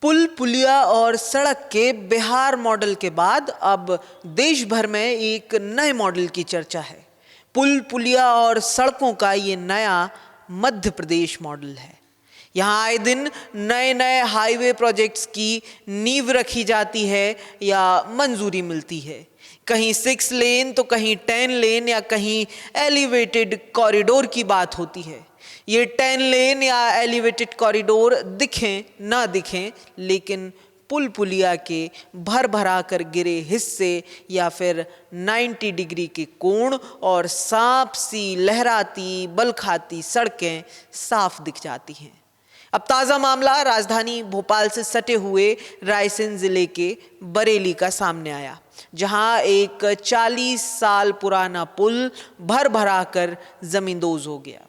पुल पुलिया और सड़क के बिहार मॉडल के बाद अब देश भर में एक नए मॉडल की चर्चा है। पुल पुलिया और सड़कों का ये नया मध्य प्रदेश मॉडल है। यहाँ आए दिन नए नए हाईवे प्रोजेक्ट्स की नींव रखी जाती है या मंजूरी मिलती है। कहीं 6 लेन तो कहीं 10 लेन या कहीं एलिवेटेड कॉरिडोर की बात होती है। ये 10 लेन या एलिवेटेड कॉरिडोर दिखें ना दिखें, लेकिन पुल पुलिया के भर भरा कर गिरे हिस्से या फिर 90 डिग्री के कोण और सांप सी लहराती बल खाती सड़कें साफ दिख जाती हैं। अब ताज़ा मामला राजधानी भोपाल से सटे हुए रायसेन जिले के बरेली का सामने आया, जहां एक 40 साल पुराना पुल भर भरा कर जमींदोज हो गया।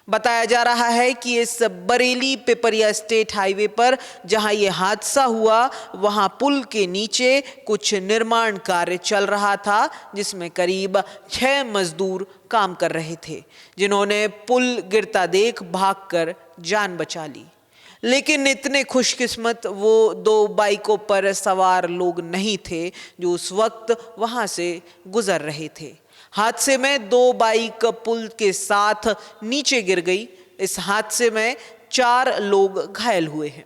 बताया जा रहा है कि इस बरेली पिपरिया स्टेट हाईवे पर जहां ये हादसा हुआ, वहां पुल के नीचे कुछ निर्माण कार्य चल रहा था, जिसमें करीब 6 मजदूर काम कर रहे थे, जिन्होंने पुल गिरता देख भागकर जान बचा ली। लेकिन इतने खुशकिस्मत वो 2 बाइकों पर सवार लोग नहीं थे जो उस वक्त वहां से गुजर रहे थे। हादसे में 2 बाइक पुल के साथ नीचे गिर गई। इस हादसे में 4 लोग घायल हुए हैं।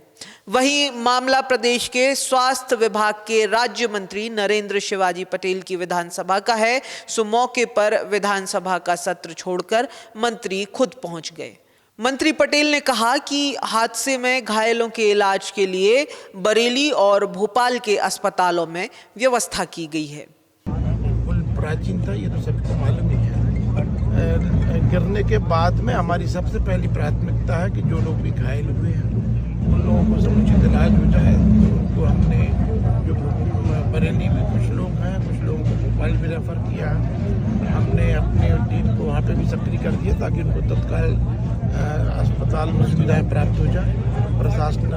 वहीं मामला प्रदेश के स्वास्थ्य विभाग के राज्य मंत्री नरेंद्र शिवाजी पटेल की विधानसभा का है। सो मौके पर विधानसभा का सत्र छोड़कर मंत्री खुद पहुंच गए। मंत्री पटेल ने कहा कि हादसे में घायलों के इलाज के लिए बरेली और भोपाल के अस्पतालों में व्यवस्था की गई है। पुल प्राचीन था, ये तो सबको मालूम ही है। गिरने के बाद में हमारी सबसे पहली प्राथमिकता है कि जो लोग भी घायल हुए हैं उन लोगों को समुचित इलाज हो जाए। उनको हमने जो बरेली में कुछ लोग हैं, कुछ लोगों को भोपाल भी रेफर किया। हमने अपने टीम को वहाँ पे भी सक्रिय कर दिया ताकि उनको तत्काल अस्पताल में सुविधाएँ प्राप्त हो जाए। प्रशासन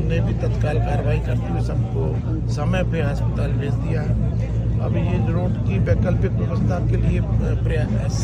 ने भी तत्काल कार्रवाई करते हुए सबको समय पे अस्पताल भेज दिया है। अब ये रोड की वैकल्पिक व्यवस्था के लिए प्रयास।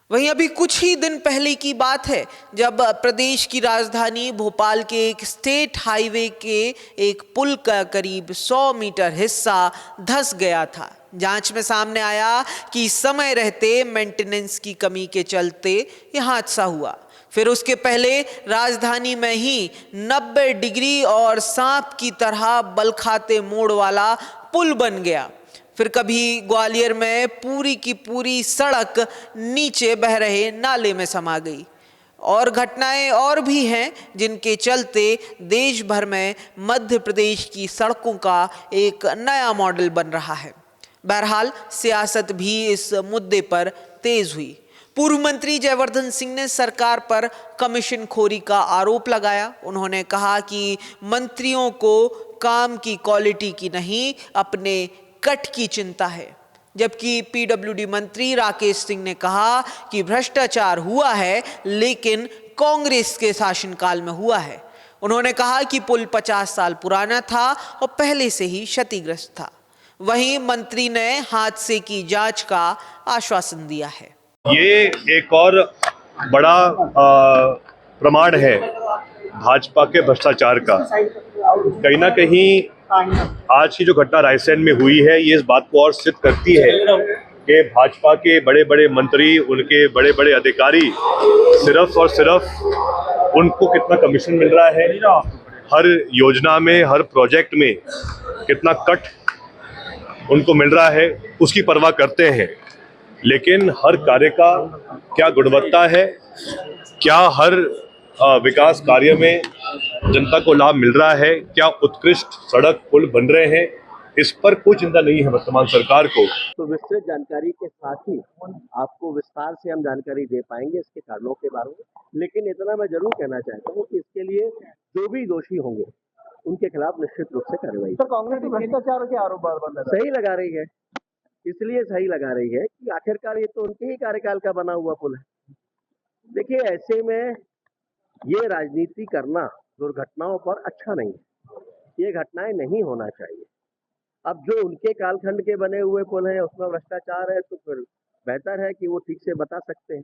वहीं अभी कुछ ही दिन पहले की बात है जब प्रदेश की राजधानी भोपाल के एक स्टेट हाईवे के एक पुल का करीब 100 मीटर हिस्सा धंस गया था। जांच में सामने आया कि समय रहते मेंटेनेंस की कमी के चलते यह हादसा हुआ। फिर उसके पहले राजधानी में ही 90 डिग्री और सांप की तरह बल खाते मोड़ वाला पुल बन गया। फिर कभी ग्वालियर में पूरी की पूरी सड़क नीचे बह रहे नाले में समा गई। और घटनाएं और भी हैं जिनके चलते देश भर में मध्य प्रदेश की सड़कों का एक नया मॉडल बन रहा है। बहरहाल सियासत भी इस मुद्दे पर तेज हुई। पूर्व मंत्री जयवर्धन सिंह ने सरकार पर कमीशन खोरी का आरोप लगाया। उन्होंने कहा कि मंत्रियों को काम की क्वालिटी की नहीं, अपने कट की चिंता है। जबकि पीडब्ल्यूडी मंत्री राकेश सिंह ने कहा कि भ्रष्टाचार हुआ है, लेकिन कांग्रेस के शासनकाल में हुआ है। उन्होंने कहा कि पुल 50 साल पुराना था और पहले से ही क्षतिग्रस्त था। वहीं मंत्री ने हादसे की जांच का आश्वासन दिया है। ये एक और बड़ा प्रमाण है भाजपा के भ्रष्टाचार का। कहीं ना कहीं आज की जो घटना रायसेन में हुई है, ये इस बात को और सिद्ध करती है कि भाजपा के बड़े बड़े मंत्री, उनके बड़े बड़े अधिकारी सिर्फ और सिर्फ उनको कितना कमीशन मिल रहा है, हर योजना में, हर प्रोजेक्ट में कितना कट उनको मिल रहा है, उसकी परवाह करते हैं। लेकिन हर कार्य का क्या गुणवत्ता है, क्या हर विकास कार्य में जनता को लाभ मिल रहा है, क्या उत्कृष्ट सड़क पुल बन रहे हैं, इस पर कोई चिंता नहीं है वर्तमान सरकार को। तो विस्तृत जानकारी के साथ ही आपको विस्तार से हम जानकारी दे पाएंगे इसके कारणों के बारे में। लेकिन इतना मैं जरूर कहना चाहता हूँ कि इसके लिए जो भी दोषी होंगे उनके खिलाफ निश्चित रूप से कार्रवाई। तो कांग्रेस भ्रष्टाचार के आरोप सही लगा रही है, इसलिए सही लगा रही है कि आखिरकार ये तो उनके ही कार्यकाल का बना हुआ पुल है। देखिए, ऐसे में ये राजनीति करना दुर्घटनाओं पर अच्छा नहीं है। ये घटनाएं नहीं होना चाहिए। अब जो उनके कालखंड के बने हुए पुल हैं उसमें भ्रष्टाचार है, तो फिर बेहतर है कि वो ठीक से बता सकते हैं।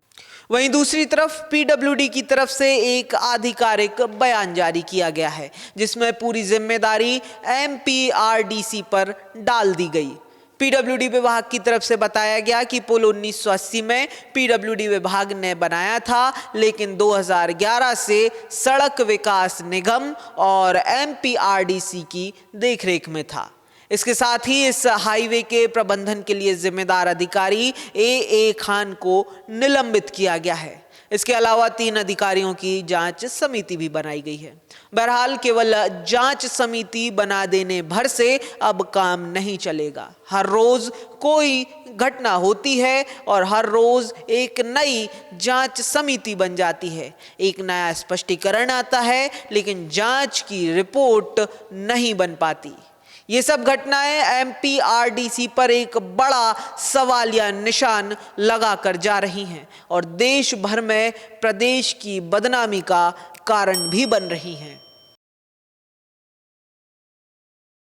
वहीं दूसरी तरफ पीडब्ल्यूडी की तरफ से एक आधिकारिक बयान जारी किया गया है जिसमें पूरी जिम्मेदारी एमपीआरडीसी पर डाल दी गई। पीडब्ल्यूडी विभाग की तरफ से बताया गया कि पुल 1980 में पीडब्ल्यूडी विभाग ने बनाया था, लेकिन 2011 से सड़क विकास निगम और एमपीआरडीसी की देखरेख में था। इसके साथ ही इस हाईवे के प्रबंधन के लिए जिम्मेदार अधिकारी ए खान को निलंबित किया गया है। इसके अलावा 3 अधिकारियों की जांच समिति भी बनाई गई है। बहरहाल केवल जांच समिति बना देने भर से अब काम नहीं चलेगा। हर रोज कोई घटना होती है और हर रोज एक नई जांच समिति बन जाती है, एक नया स्पष्टीकरण आता है, लेकिन जांच की रिपोर्ट नहीं बन पाती। ये सब घटनाएं एमपीआरडीसी पर एक बड़ा सवालिया निशान लगाकर जा रही हैं और देश भर में प्रदेश की बदनामी का कारण भी बन रही हैं।